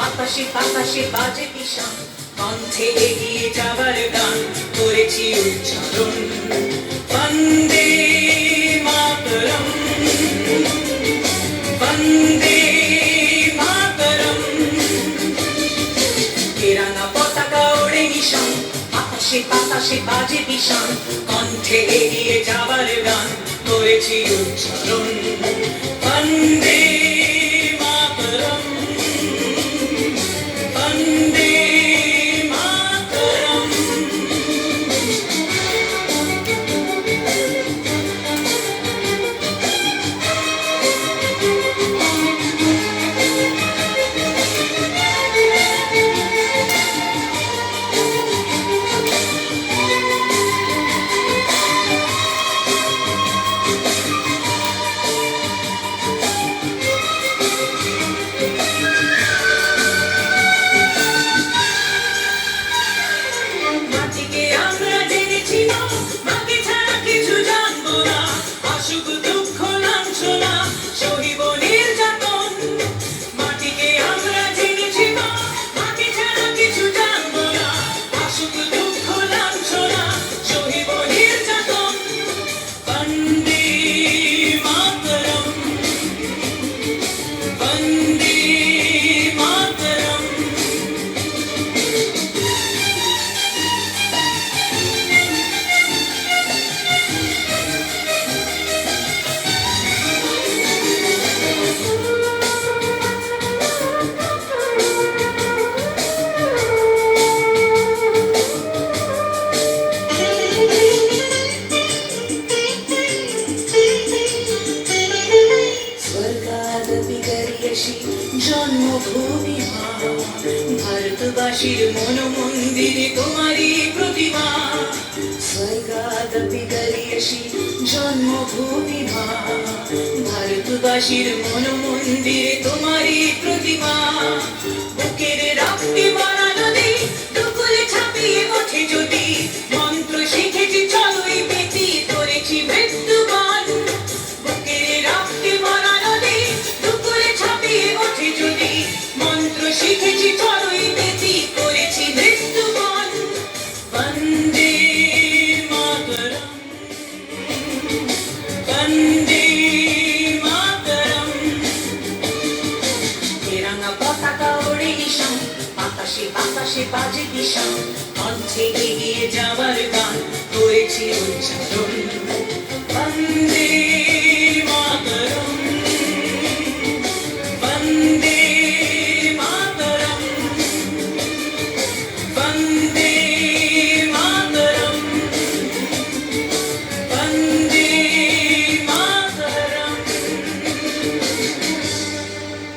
বাতাসে বাতাসে বাজে কিষান, কণ্ঠে এগিয়ে যাবার গান করেছি উচ্চারণ। বন্দে মাতরম, বন্দে মাতরম। তেরাঙ্গা পতাকা ওড়ে নিশান, বাতাসে বাতাসে বাজে কিষান, কণ্ঠে এগিয়ে যাবার গান করেছি উচ্চারণ। বন্দে মাতরম, বন্দে মাতরম। মাটিকে আমরা জেনেছি না, মাকে ছাড়া কিছু জানবো না। অসুখ দুঃখ লাঞ্ছনা সহিব নির্যাতন। মাটিকে আমরা জেনেছি না, মাকে ছাড়া কিছু জানবো না। অসুখ দুঃখ লাঞ্ছনা সহিব নির্যাতন। বন্দে মাতরম, বন্দে মাতরম। স্বর্গাদপি গরীয়সী জন্মভূমি মা, ভারতবাসীর মন মন্দিরে তোমারই প্রতিমা। স্বর্গাদপি গরীয়সী জন্মভূমি মা, ভারতবাসীর মন মন্দিরে তোমারই প্রতিমা। বুকের রক্তে ভরা নদী দুকুলে ছাপিয়ে ওঠে যদি, মন্ত্র শিখেছি চলোই বেটি করেছি মৃত্যুবান। বুকের রক্তে ভরা নদী দুকুলে ছাপিয়ে ওঠে যদি, মন্ত্র শিখেছি চলোই বেটি করেছি মৃত্যুবান। বন্দে মাতরম, বন্দে মাতরম। তেরাঙ্গা পতাকা ওড়ে নিশান, বাতাসে বাতাসে বাজে কিষান, কণ্ঠে এগিয়ে যাবার গান করেছি উচ্চারণ।